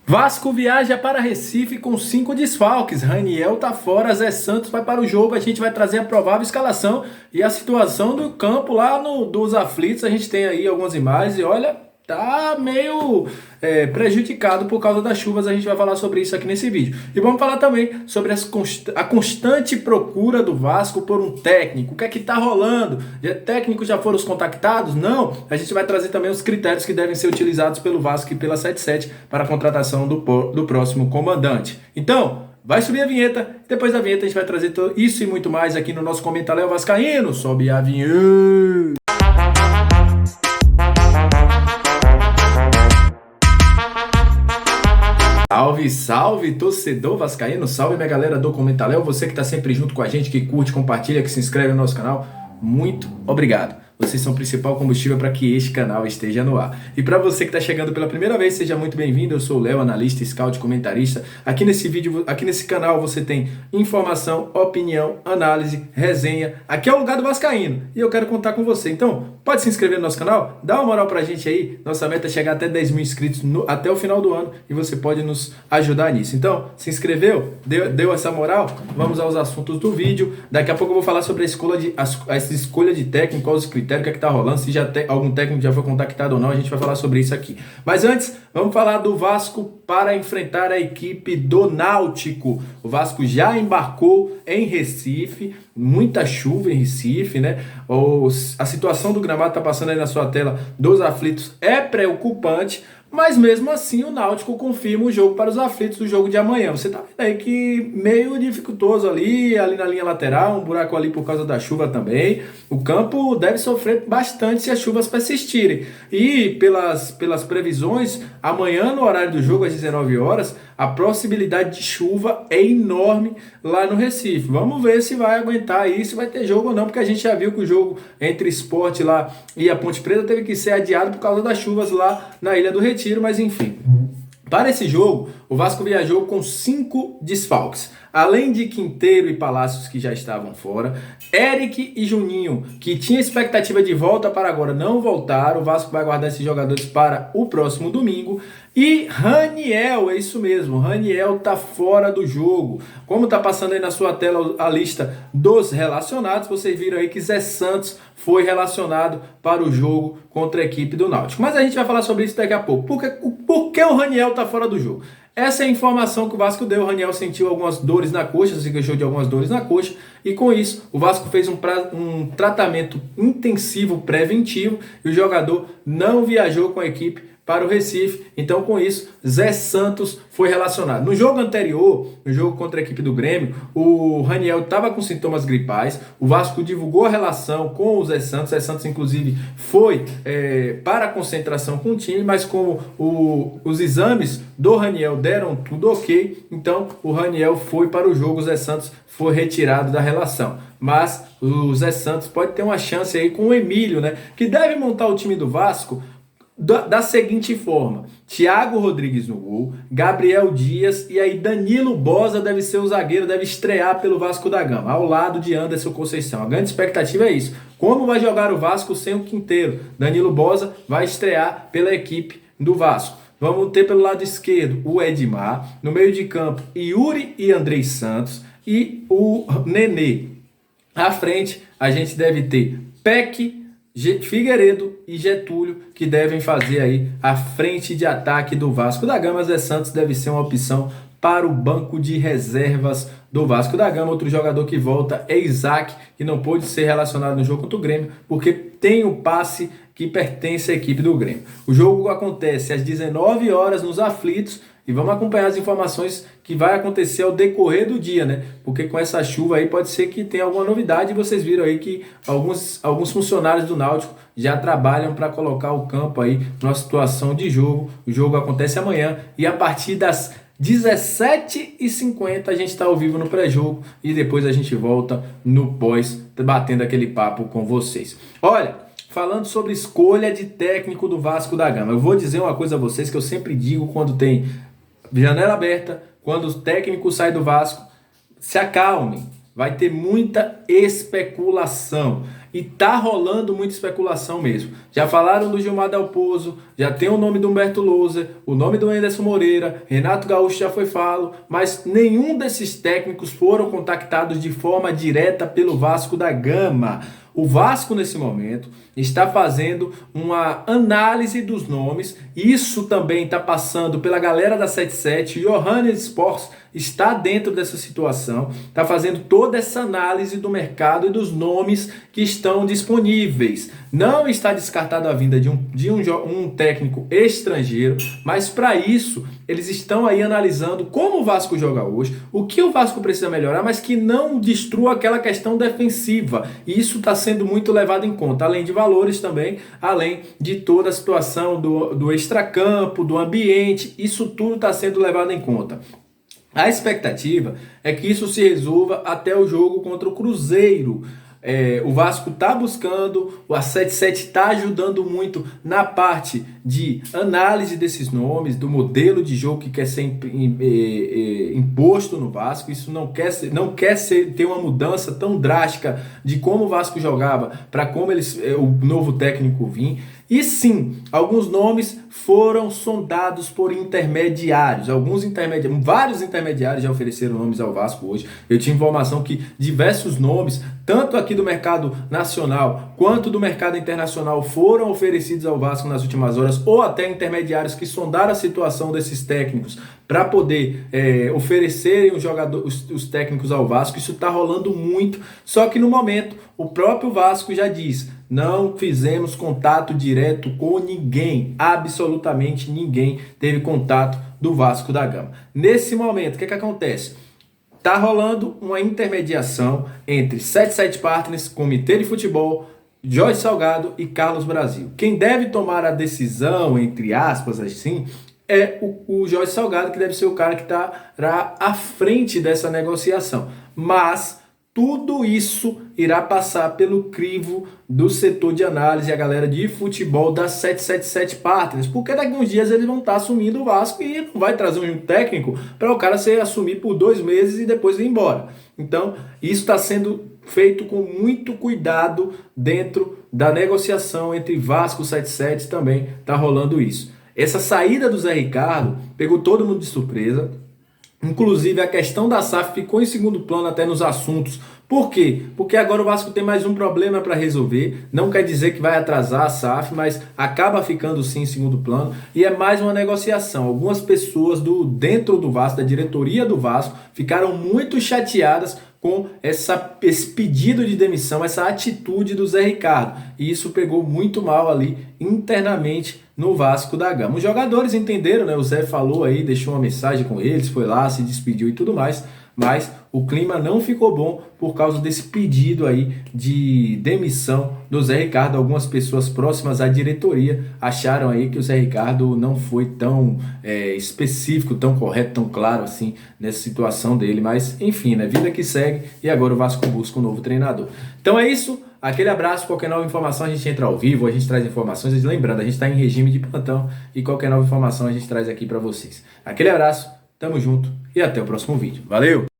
Vasco viaja para Recife com 5 desfalques. Raniel tá fora, Zé Santos vai para o jogo. A gente vai trazer a provável escalação e a situação do campo lá dos aflitos. A gente tem aí algumas imagens e olha, tá meio prejudicado por causa das chuvas. A gente vai falar sobre isso aqui nesse vídeo. E vamos falar também sobre a constante procura do Vasco por um técnico. O que é que tá rolando? Técnicos já foram os contactados? Não. A gente vai trazer também os critérios que devem ser utilizados pelo Vasco e pela 77 para a contratação do próximo comandante. Então, vai subir a vinheta. Depois da vinheta a gente vai trazer isso e muito mais aqui no nosso Comentário Vascaíno. Sobe a vinheta. Salve, salve, torcedor vascaíno, salve minha galera do Comentário, você que tá sempre junto com a gente, que curte, compartilha, que se inscreve no nosso canal, muito obrigado. Vocês são o principal combustível para que este canal esteja no ar. E para você que está chegando pela primeira vez, seja muito bem-vindo. Eu sou o Léo, analista, scout, comentarista. Aqui nesse vídeo, aqui nesse canal, você tem informação, opinião, análise, resenha. Aqui é o lugar do vascaíno e eu quero contar com você. Então, pode se inscrever no nosso canal, dá uma moral pra gente aí. Nossa meta é chegar até 10 mil inscritos até o final do ano e você pode nos ajudar nisso. Então, se inscreveu? Deu essa moral? Vamos aos assuntos do vídeo. Daqui a pouco eu vou falar sobre essa escolha de técnico, quais os critérios, o que é que tá rolando, se já tem algum técnico já foi contactado ou não, a gente vai falar sobre isso aqui. Mas antes, vamos falar do Vasco para enfrentar a equipe do Náutico. O Vasco já embarcou em Recife, muita chuva em Recife, né? A situação do gramado tá passando aí na sua tela dos aflitos, é preocupante. Mas mesmo assim o Náutico confirma o jogo para os aflitos do jogo de amanhã. Você tá vendo aí que meio dificultoso ali na linha lateral, um buraco ali por causa da chuva também. O campo deve sofrer bastante se as chuvas persistirem. E pelas previsões, amanhã no horário do jogo, às 19 horas, a possibilidade de chuva é enorme lá no Recife. Vamos ver se vai aguentar aí, se vai ter jogo ou não, porque a gente já viu que o jogo entre Sport lá e a Ponte Preta teve que ser adiado por causa das chuvas lá na Ilha do Retiro, mas enfim. Para esse jogo, o Vasco viajou com 5 desfalques. Além de Quinteiro e Palácios, que já estavam fora, Eric e Juninho, que tinha expectativa de volta para agora, não voltaram. O Vasco vai guardar esses jogadores para o próximo domingo. E Raniel, é isso mesmo, Raniel tá fora do jogo. Como tá passando aí na sua tela a lista dos relacionados, vocês viram aí que Zé Santos foi relacionado para o jogo contra a equipe do Náutico. Mas a gente vai falar sobre isso daqui a pouco. Por que o Raniel tá fora do jogo? Essa é a informação que o Vasco deu. O Raniel sentiu algumas dores na coxa, se queixou de algumas dores na coxa, e com isso o Vasco fez um tratamento intensivo preventivo e o jogador não viajou com a equipe para o Recife. Então, com isso, Zé Santos foi relacionado. No jogo anterior, no jogo contra a equipe do Grêmio, o Raniel estava com sintomas gripais. O Vasco divulgou a relação com o Zé Santos. Zé Santos, inclusive, foi para a concentração com o time, mas como os exames do Raniel deram tudo ok, então o Raniel foi para o jogo. O Zé Santos foi retirado da relação. Mas o Zé Santos pode ter uma chance aí com o Emílio, né? Que deve montar o time do Vasco da seguinte forma: Thiago Rodrigues no gol, Gabriel Dias e aí Danilo Boza deve ser o zagueiro, deve estrear pelo Vasco da Gama, ao lado de Anderson Conceição. A grande expectativa é isso. Como vai jogar o Vasco sem o Quinteiro? Danilo Boza vai estrear pela equipe do Vasco. Vamos ter pelo lado esquerdo o Edmar, no meio de campo Yuri e Andrei Santos e o Nenê. À frente a gente deve ter Peck, Figueiredo e Getúlio, que devem fazer aí a frente de ataque do Vasco da Gama. Zé Santos deve ser uma opção para o banco de reservas do Vasco da Gama. Outro jogador que volta é Isaac, que não pôde ser relacionado no jogo contra o Grêmio, porque tem o passe que pertence à equipe do Grêmio. O jogo acontece às 19 horas nos aflitos e vamos acompanhar as informações que vai acontecer ao decorrer do dia, né? Porque com essa chuva aí pode ser que tenha alguma novidade. E vocês viram aí que alguns funcionários do Náutico já trabalham para colocar o campo aí numa situação de jogo. O jogo acontece amanhã e a partir das 17h50 a gente está ao vivo no pré-jogo e depois a gente volta no pós, batendo aquele papo com vocês. Olha, falando sobre escolha de técnico do Vasco da Gama, eu vou dizer uma coisa a vocês que eu sempre digo quando tem janela aberta, quando o técnico sai do Vasco: se acalmem, vai ter muita especulação. e tá rolando muita especulação mesmo. Já falaram do Gilmar Dalpozo, já tem o nome do Humberto Louser, o nome do Anderson Moreira, Renato Gaúcho já foi falo, mas nenhum desses técnicos foram contactados de forma direta pelo Vasco da Gama. O Vasco, nesse momento, está fazendo uma análise dos nomes. Isso também está passando pela galera da 77. Johannes Sports está dentro dessa situação, está fazendo toda essa análise do mercado e dos nomes que estão disponíveis. Não está descartado a vinda de um técnico estrangeiro, mas para isso eles estão aí analisando como o Vasco joga hoje, o que o Vasco precisa melhorar, mas que não destrua aquela questão defensiva. E isso está sendo muito levado em conta, além de valores também, além de toda a situação do extracampo, do ambiente, isso tudo está sendo levado em conta. A expectativa é que isso se resolva até o jogo contra o Cruzeiro. O Vasco está buscando, a 77 está ajudando muito na parte de análise desses nomes, do modelo de jogo que quer ser imposto no Vasco. Isso não quer ter uma mudança tão drástica de como o Vasco jogava para como o novo técnico vir. E sim, alguns nomes foram sondados por intermediários. Vários intermediários já ofereceram nomes ao Vasco hoje. Eu tinha informação que diversos nomes, tanto aqui do mercado nacional quanto do mercado internacional, foram oferecidos ao Vasco nas últimas horas, ou até intermediários que sondaram a situação desses técnicos para poder oferecerem os técnicos ao Vasco. Isso está rolando muito, só que no momento o próprio Vasco já diz: não fizemos contato direto com ninguém, absolutamente ninguém teve contato do Vasco da Gama. Nesse momento, o que acontece? Está rolando uma intermediação entre 77 Partners, Comitê de Futebol, Jorge Salgado e Carlos Brasil. Quem deve tomar a decisão, entre aspas, assim, é o Jorge Salgado, que deve ser o cara que estará à frente dessa negociação. Mas tudo isso irá passar pelo crivo do setor de análise, a galera de futebol da 777 Partners, porque daqui a uns dias eles vão estar assumindo o Vasco e não vai trazer um técnico para o cara assumir por 2 meses e depois ir embora. Então, isso está sendo feito com muito cuidado dentro da negociação entre Vasco e 77, também está rolando isso. Essa saída do Zé Ricardo pegou todo mundo de surpresa. Inclusive, a questão da SAF ficou em segundo plano até nos assuntos. Por quê? Porque agora o Vasco tem mais um problema para resolver. Não quer dizer que vai atrasar a SAF, mas acaba ficando sim em segundo plano. E é mais uma negociação. Algumas pessoas dentro do Vasco, da diretoria do Vasco, ficaram muito chateadas com esse pedido de demissão, essa atitude do Zé Ricardo. E isso pegou muito mal ali internamente no Vasco da Gama. Os jogadores entenderam, né? O Zé falou aí, deixou uma mensagem com eles, foi lá, se despediu e tudo mais, mas o clima não ficou bom por causa desse pedido aí de demissão do Zé Ricardo. Algumas pessoas próximas à diretoria acharam aí que o Zé Ricardo não foi tão específico, tão correto, tão claro assim nessa situação dele, mas enfim, né? Vida que segue, e agora o Vasco busca um novo treinador. Então é isso. Aquele abraço, qualquer nova informação a gente entra ao vivo, a gente traz informações. Lembrando, a gente está em regime de plantão e qualquer nova informação a gente traz aqui para vocês. Aquele abraço, tamo junto e até o próximo vídeo. Valeu!